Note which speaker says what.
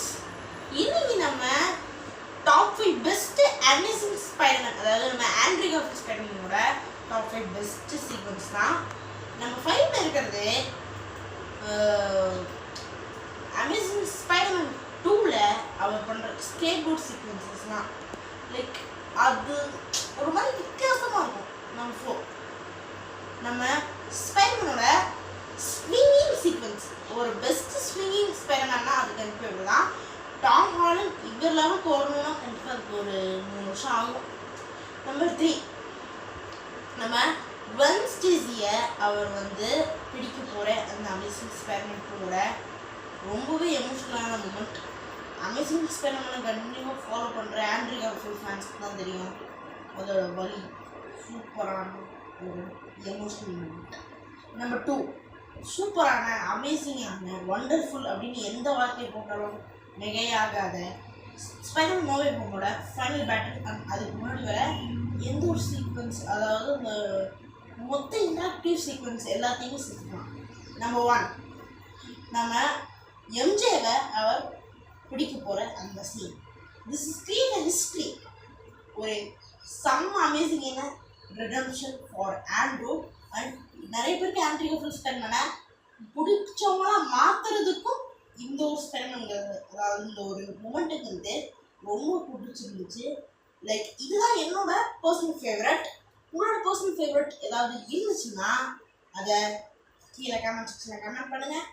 Speaker 1: Guys, இன்னைக்கு நம்ம top 5 best amazing Spiderman, அதாவது நம்ம ஆண்ட்ரூ கார்ஃபீல்ட் ஸ்பைடர்மேனோட டாப் 5 பெஸ்ட் சீக்வன்ஸ் தான். நம்ம 5ல இருக்கிறது அமேசிங் ஸ்பைடர்மேன் 2ல அவர் பண்ணுற ஸ்கேட் போர்ட் சீக்வன்சஸ் தான். லைக் அது ஒரு மாதிரி வித்தியாசமாக இருக்கும். நம்ம ஸ்பைடர்மேனோட ஸ்விங்கிங் சீக்வன்ஸ், ஒரு பெஸ்ட் ஸ்விங்கிங் ஸ்பைடர்மேன்னா அது கண்டிப்பாக இவர் தான். டாம் ஹாலண்ட் இவர் லெவலுக்கு வரணும்னா கண்டிப்பாக அதுக்கு ஒரு 3 வருஷம் ஆகும். நம்பர் 3, நம்ம வென் ஸ்டேசியை அவர் பிடிக்க போகிற அந்த அமேசிங் ஸ்பைடர்மேன் 2வோட ரொம்பவே எமோஷ்னலான மூமெண்ட். அமேசிங் ஸ்பைடர்மேனை கண்டினியூவாக ஃபாலோ பண்ணுற ஆண்ட்ரூ கார்ஃபீல்ட் ஃபேன்ஸ்க்கு தான் தெரியும் அதோட வலி. சூப்பரான ஒரு எமோஷ்னல் மூமெண்ட். நம்பர் 2, சூப்பரான அமேசிங்கான ஒண்டர்ஃபுல் அப்படின்னு எந்த வார்த்தையை போட்டாலும் மிகையாகாத ஸ்பைடர்மேன் நோ வே ஹோமோட ஃபைனல் பேட்டில். அதுக்கு முன்னாடி வர எந்த ஒரு சீக்வன்ஸ், அதாவது இந்த மொத்த இன்ட்ராக்டிவ் சீக்வன்ஸ் எல்லாத்தையுமே சேர்த்துக்கலாம். நம்பர் 1, நம்ம எம்ஜேவை அவர் பிடிக்க போகிற அந்த scene. This is create a history. ஒரு செம்ம அமேசிங்கான ரிடம்ஷன் ஃபார் ஆண்ட்ரூ. அண்ட் நிறைய பேருக்கு ஆண்ட்ரூ கார்ஃபீல்ட் ஸ்பைடர்மேனை பிடிச்சவங்களாம் மாற்றுறதுக்கும் இந்த ஒரு ஸ்பைடர்மேன்ங்கிறது, அதாவது இந்த ஒரு மூமெண்ட்டுங்கிறது ரொம்ப பிடிச்சிருந்துச்சு. லைக் இதுதான் என்னோட பர்சனல் ஃபேவரட். உங்களோட பர்சனல் ஃபேவரட் ஏதாவது இருந்துச்சுன்னா அதை கீழே கமெண்ட் செக்ஷனில் கமெண்ட் பண்ணுங்கள்.